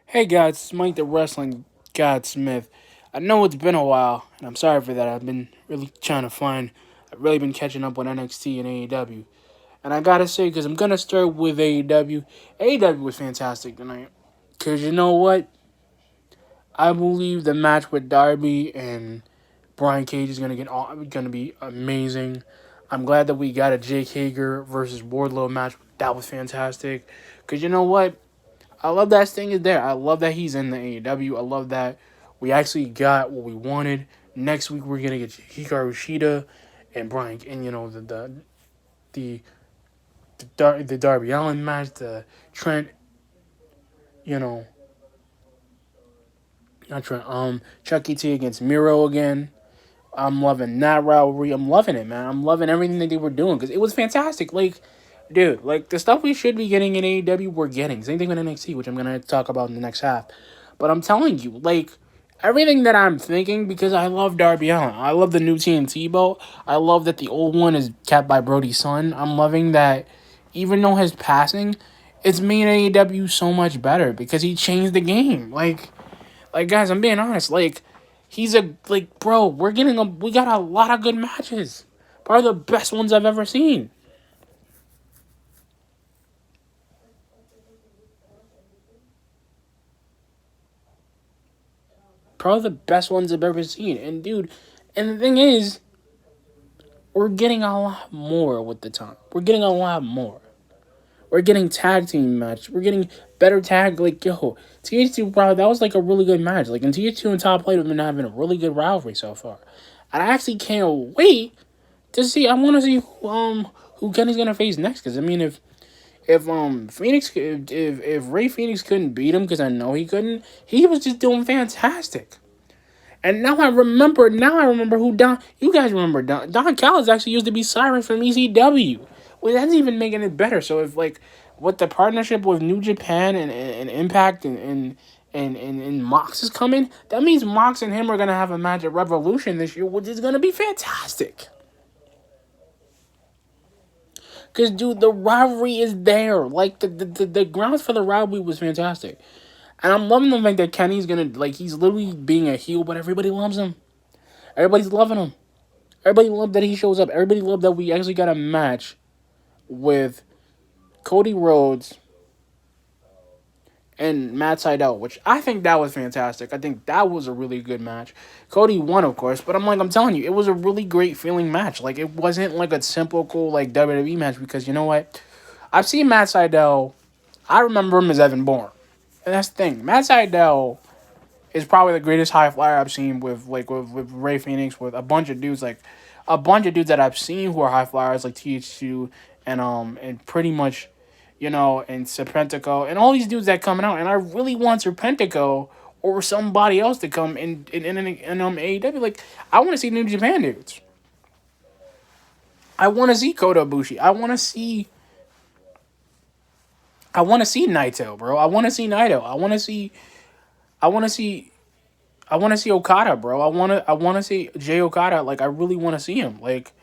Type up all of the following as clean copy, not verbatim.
Hey guys, it's Mike the Wrestling God Smith. I know it's been a while, and I'm sorry for that. I've been really trying to find. I've really been catching up on NXT and AEW. And I gotta say, because I'm gonna start with AEW. AEW was fantastic tonight. Because you know what? I believe the match with Darby and Brian Cage is gonna be amazing. I'm glad that we got a Jake Hager versus Wardlow match. That was fantastic. Because you know what? I love that Sting is there. I love that he's in the AEW. I love that we actually got what we wanted. Next week we're gonna get Hikaru Shida and Brian, and the the Darby Allin match, the Trent, you know, not Trent, Chucky T against Miro again. I'm loving that rivalry. I'm loving it, man. I'm loving everything that they were doing because it was fantastic. Like, dude, like the stuff we should be getting in AEW, we're getting. Same thing with NXT, which I'm gonna talk about in the next half. But I'm telling you, like everything that I'm thinking, because I love Darby Allin. I love the new TNT belt. I love that the old one is kept by Brody's son. I'm loving that, even though his passing, it's made AEW so much better because he changed the game. Like guys, I'm being honest. Like, he's a like bro. We got a lot of good matches. Probably the best ones I've ever seen. Probably the best ones I've ever seen. And dude, and the thing is, we're getting a lot more with the time. We're getting a lot more. We're getting tag team match. We're getting better tag. Like, yo, TH2, bro, that was like a really good match. Like, and TH2 and Top Plate have been having a really good rivalry so far. And I actually can't wait to see. I want to see who Kenny's gonna face next. Because I mean, if Ray Phoenix couldn't beat him, because I know he couldn't, he was just doing fantastic. And now I remember. Now I remember who Don. You guys remember Don Callis actually used to be Cyrus from ECW. Well, that's even making it better. So if like with the partnership with New Japan and Impact and Mox is coming, that means Mox and him are gonna have a match at Revolution this year, which is gonna be fantastic. Cause dude, the rivalry is there. Like the grounds for the rivalry was fantastic. And I'm loving the fact that Kenny's gonna like he's literally being a heel, but everybody loves him. Everybody's loving him. Everybody loved that he shows up. Everybody loved that we actually got a match with Cody Rhodes and Matt Sydal, which I think that was fantastic. I think that was a really good match. Cody won, of course, but I'm telling you, it was a really great feeling match. Like, it wasn't like a simple, cool, like WWE match, because you know what? I've seen Matt Sydal. I remember him as Evan Bourne. And that's the thing. Matt Sydal is probably the greatest high flyer I've seen with Ray Phoenix, with a bunch of dudes, like a bunch of dudes that I've seen who are high flyers, like TH2 and pretty much, and Serpentico and all these dudes that coming out. And I really want Serpentico or somebody else to come in AEW. Like, I want to see New Japan dudes. I want to see Kota Ibushi. I want to see Naito, bro. I want to see Naito. I want to see I want to see Okada, bro. I want to see Jay Okada. Like, I really want to see him. Like,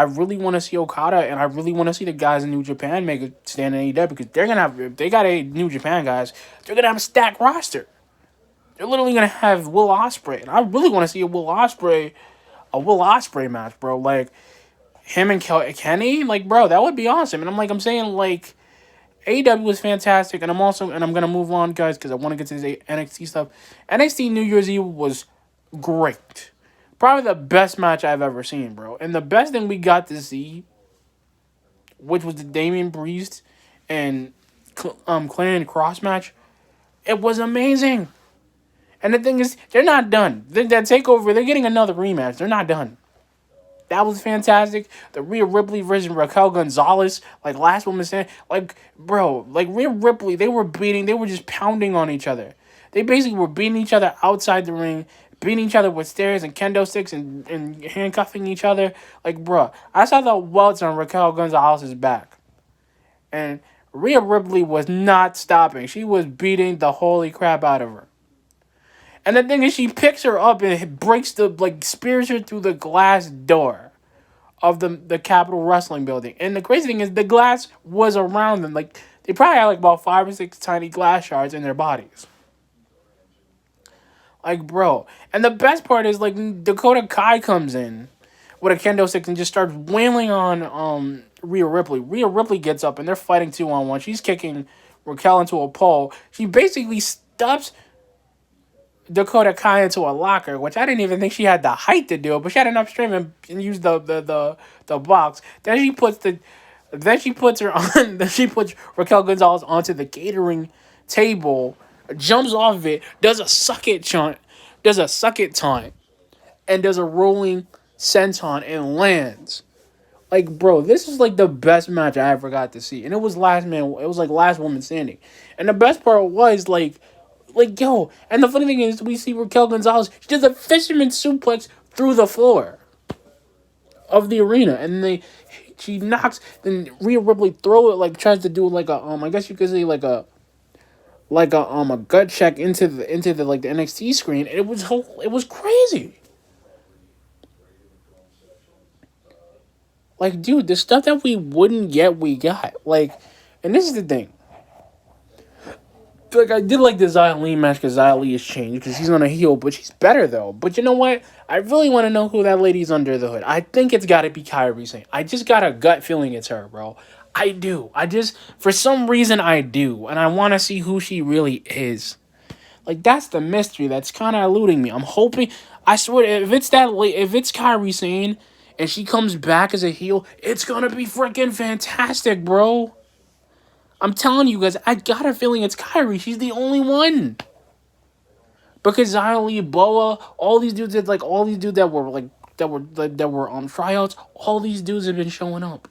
I really want to see Okada, and I really want to see the guys in New Japan make a stand in AEW, because they're gonna have, if they got a New Japan guys, they're gonna have a stacked roster. They're literally gonna have Will Ospreay, and I really want to see a Will Ospreay match, bro. Like, him and Kenny, like, bro, that would be awesome. And I'm saying, like, AEW was fantastic, and I'm gonna move on, guys, because I want to get to this NXT stuff. NXT New Year's Eve was great. Probably the best match I've ever seen, bro. And the best thing we got to see, which was the Damian Priest and Clarence Cross match, it was amazing. And the thing is, they're not done. That takeover, they're getting another rematch. They're not done. That was fantastic. The Rhea Ripley versus Raquel Gonzalez, like last woman standing, like, bro, like Rhea Ripley, they were just pounding on each other. They basically were beating each other outside the ring, beating each other with stairs and kendo sticks and handcuffing each other. Like, bro, I saw the welts on Raquel Gonzalez's back. And Rhea Ripley was not stopping. She was beating the holy crap out of her. And the thing is, she picks her up and spears her through the glass door of the Capitol Wrestling Building. And the crazy thing is, the glass was around them. Like, they probably had like about 5 or 6 tiny glass shards in their bodies. Like, bro. And the best part is, like, Dakota Kai comes in with a kendo stick and just starts wailing on Rhea Ripley. Rhea Ripley gets up and they're fighting 2-on-1. She's kicking Raquel into a pole. She basically stuffs Dakota Kai into a locker, which I didn't even think she had the height to do it, but she had enough strength and used the box. Then she puts her on. Then she puts Raquel Gonzalez onto the catering table, jumps off of it, does a suck it taunt, and does a rolling senton and lands. Like, bro, this is like the best match I ever got to see, and it was last man. It was like last woman standing, and the best part was like, yo, and the funny thing is, we see Raquel Gonzalez. She does a fisherman suplex through the floor of the arena, and she knocks. Then Rhea Ripley throw it like tries to do like a I guess you could say like a gut check into the like the NXT screen. And it was crazy. Like, dude, the stuff that we wouldn't get, we got. Like, and this is the thing. Like, I did like the Xia Li match because Xia Li has changed because he's on a heel, but she's better though. But you know what? I really want to know who that lady's under the hood. I think it's got to be Kairi Sane. I just got a gut feeling it's her, bro. I do. For some reason, I do. And I want to see who she really is. Like, that's the mystery that's kind of eluding me. I'm hoping, I swear, if it's Kairi Sane and she comes back as a heel, it's going to be freaking fantastic, bro. I'm telling you guys, I got a feeling it's Kairi. She's the only one. Because Xia Li, Boa, all these dudes that were on tryouts, all these dudes have been showing up.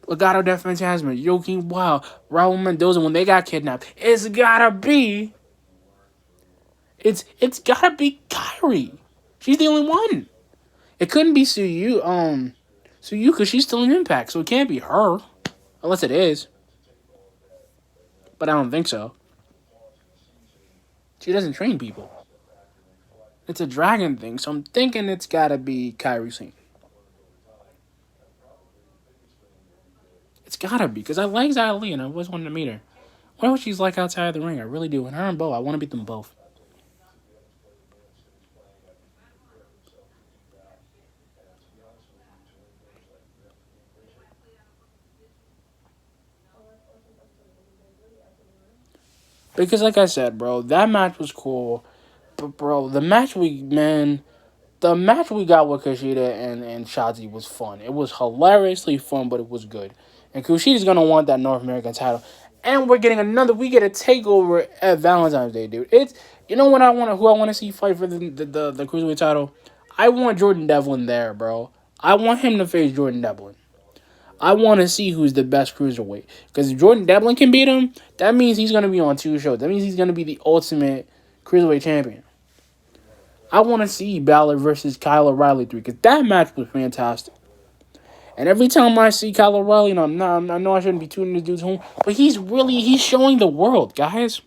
Legado del Fantasma, Joaquin Wild, Raul Mendoza when they got kidnapped. It's gotta be Kairi. She's the only one. It couldn't be Suyu because she's still in Impact, so it can't be her. Unless it is. But I don't think so. She doesn't train people. It's a dragon thing, so I'm thinking it's gotta be Kairi Sane. It's gotta be, because I like Xia Li and I always wanted to meet her. I wonder what she's like outside of the ring. I really do. And her and Bo, I want to beat them both. Because like I said, bro, that match was cool. But bro, the match we got with Kushida and Shotzi was fun. It was hilariously fun, but it was good. And Kushida's gonna want that North American title. And we get a takeover at Valentine's Day, dude. It's you know what who I want to see fight for the cruiserweight title? I want Jordan Devlin there, bro. I want him to face Jordan Devlin. I want to see who's the best cruiserweight. Because if Jordan Devlin can beat him, that means he's going to be on 2 shows. That means he's going to be the ultimate cruiserweight champion. I want to see Balor versus Kyle O'Reilly 3. Because that match was fantastic. And every time I see Kyle O'Reilly, and I know I shouldn't be tuning this dude's home, but he's showing the world, guys.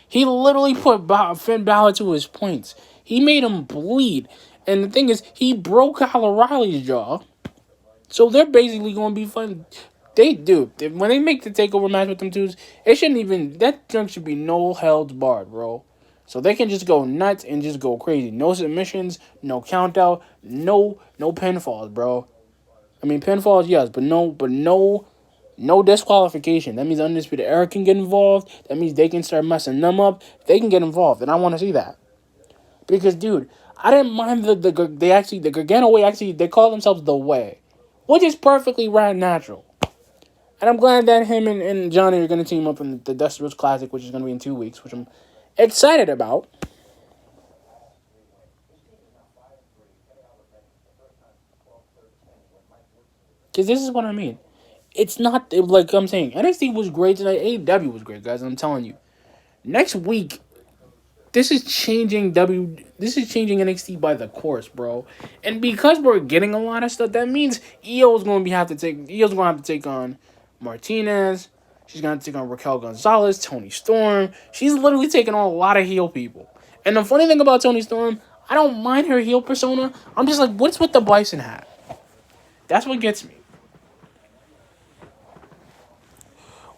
He literally put Finn Balor to his points. He made him bleed. And the thing is, he broke Kyle O'Reilly's jaw. So they're basically going to be fun. When they make the takeover match with them dudes, that junk should be no holds barred, bro. So they can just go nuts and just go crazy. No submissions, no count out, no pinfalls, bro. I mean, pinfalls, yes, but no disqualification. That means Undisputed Era can get involved. That means they can start messing them up. They can get involved, and I want to see that. Because, dude, I didn't mind the Gargano Way, they call themselves The Way, which is perfectly right and natural. And I'm glad that him and Johnny are going to team up in the Dusty Rhodes Classic, which is going to be in 2 weeks, which I'm excited about. Because this is what I mean. It's not, like I'm saying, NXT was great tonight. AEW was great, guys, I'm telling you. Next week, this is changing NXT by the course, bro. And because we're getting a lot of stuff, that means EO's going to have to take on Martinez. She's going to take on Raquel Gonzalez, Toni Storm. She's literally taking on a lot of heel people. And the funny thing about Toni Storm, I don't mind her heel persona. I'm just like, what's with the Bison hat? That's what gets me.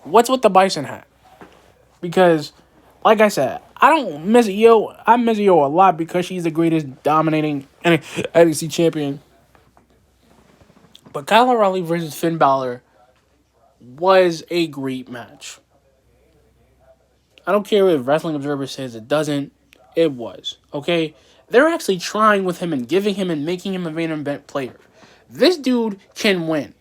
What's with the Bison hat? Because Like I said, I don't miss Io. I miss Io a lot because she's the greatest dominating NXT champion. But Kyle O'Reilly versus Finn Balor was a great match. I don't care if Wrestling Observer says it doesn't. It was. Okay? They're actually trying with him and giving him and making him a main event player. This dude can win.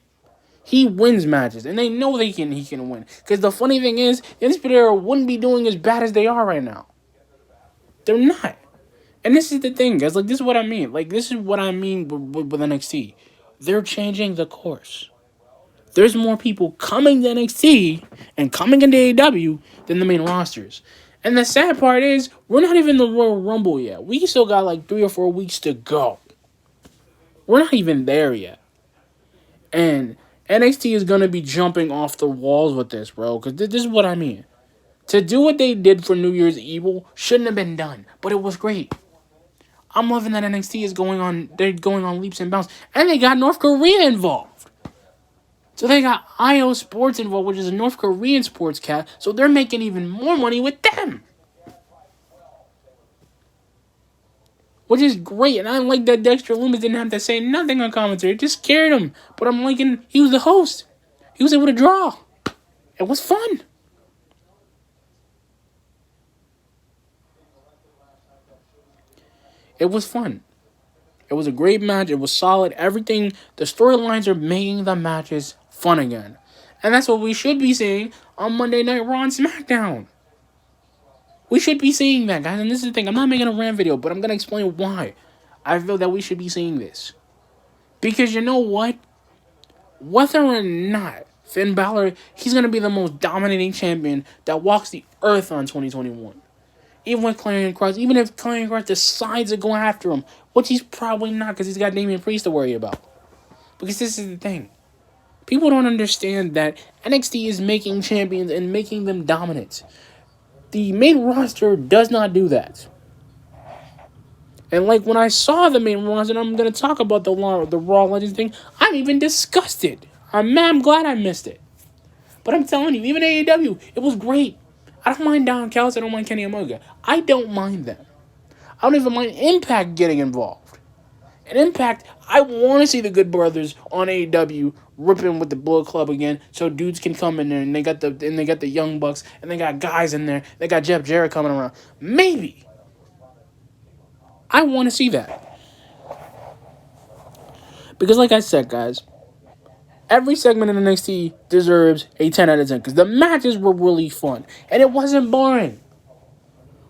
He wins matches, and they know he can win. Because the funny thing is, Undisputed Era wouldn't be doing as bad as they are right now. They're not. And this is the thing, guys. Like, this is what I mean. Like, this is what I mean with NXT. They're changing the course. There's more people coming to NXT and coming into AEW than the main rosters. And the sad part is, we're not even in the Royal Rumble yet. We still got like 3 or 4 weeks to go. We're not even there yet. And NXT is going to be jumping off the walls with this, bro. Because this is what I mean. To do what they did for New Year's Evil shouldn't have been done. But it was great. I'm loving that NXT is going on. They're going on leaps and bounds. And they got North Korea involved. So they got IO Sports involved, which is a North Korean sports cat. So they're making even more money with them. Which is great. And I like that Dexter Lumis didn't have to say nothing on commentary. It just scared him. But I'm liking, he was the host. He was able to draw. It was fun. It was fun. It was a great match. It was solid. Everything, the storylines are making the matches fun again. And that's what we should be seeing on Monday Night Raw and SmackDown. We should be seeing that, guys. And this is the thing. I'm not making a rant video, but I'm going to explain why I feel that we should be seeing this. Because you know what? Whether or not Finn Balor, he's going to be the most dominating champion that walks the earth on 2021. Even with Karrion Kross, even if Karrion Kross decides to go after him, which he's probably not because he's got Damian Priest to worry about. Because this is the thing. People don't understand that NXT is making champions and making them dominant. The main roster does not do that. And like when I saw the main roster, and I'm going to talk about the Raw Legends thing, I'm even disgusted. I'm glad I missed it. But I'm telling you, even AEW, it was great. I don't mind Don Callis, I don't mind Kenny Omega. I don't mind them. I don't even mind Impact getting involved. And Impact, I want to see the Good Brothers on AEW ripping with the Bullet Club again, so dudes can come in there and they got the Young Bucks and they got guys in there. They got Jeff Jarrett coming around. Maybe. I want to see that. Because like I said, guys, every segment in NXT deserves a 10 out of 10 because the matches were really fun and it wasn't boring.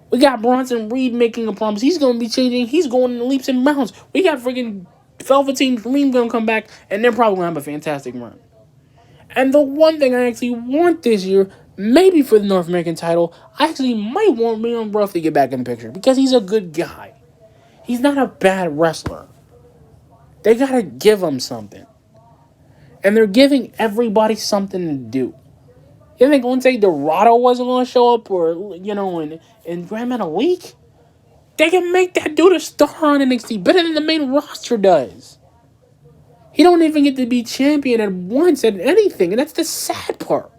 We got Bronson Reed making a promise. He's going to be changing. He's going in leaps and bounds. We got freaking Velveteen Dream going to come back, and they're probably going to have a fantastic run. And the one thing I actually want this year, maybe for the North American title, I actually might want Leon Ruff to get back in the picture because he's a good guy. He's not a bad wrestler. They got to give him something. And they're giving everybody something to do. You think Lindsay Dorado wasn't going to show up or, in Grand Metalik? They can make that dude a star on NXT better than the main roster does. He don't even get to be champion at once at anything, and that's the sad part.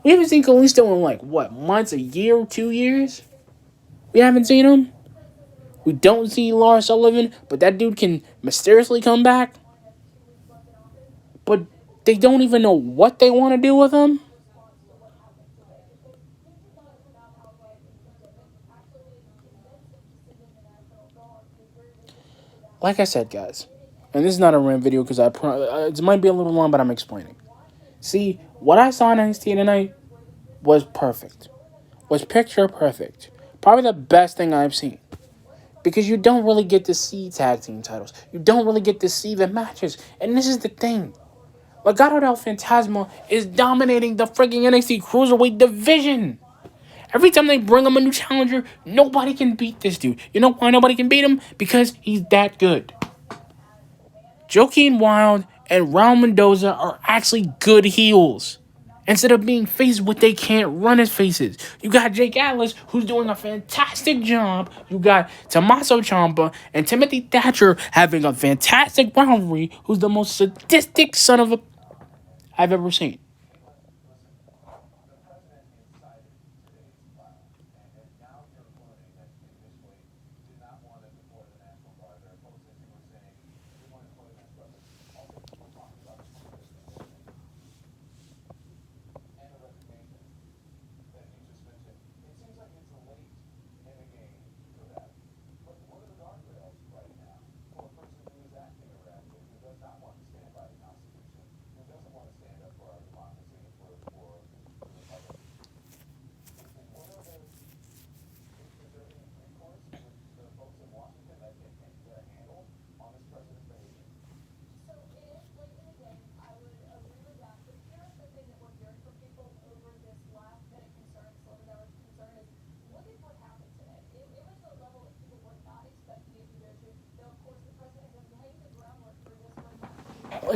We haven't seen Kalisto in months, a year, 2 years? We haven't seen him? We don't see Lars Sullivan, but that dude can mysteriously come back? But they don't even know what they want to do with him? Like I said, guys, and this is not a rant video because it might be a little long, but I'm explaining. See, what I saw in NXT tonight was perfect. Was picture perfect. Probably the best thing I've seen. Because you don't really get to see tag team titles. You don't really get to see the matches. And this is the thing. Legado del Fantasma is dominating the freaking NXT Cruiserweight division. Every time they bring him a new challenger, nobody can beat this dude. You know why nobody can beat him? Because he's that good. Joaquin Wilde and Raul Mendoza are actually good heels. Instead of being faces, what they can't run as faces. You got Jake Atlas, who's doing a fantastic job. You got Tommaso Ciampa and Timothy Thatcher having a fantastic rivalry, who's the most sadistic son of a I've ever seen.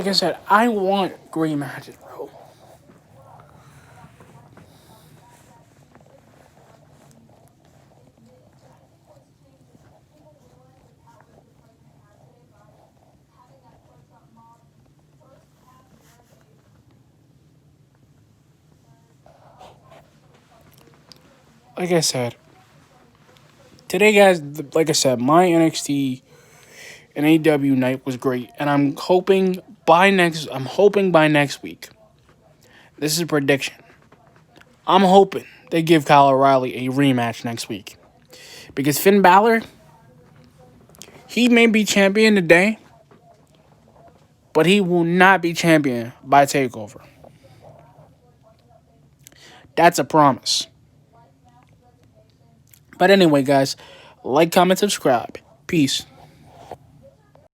Like I said, I want great matches, bro. Like I said, today, guys, like I said, my NXT and AEW night was great, and I'm hoping by next week. This is a prediction. I'm hoping they give Kyle O'Reilly a rematch next week because Finn Balor, he may be champion today, but he will not be champion by Takeover. That's a promise. But anyway, guys, like, comment, subscribe. Peace.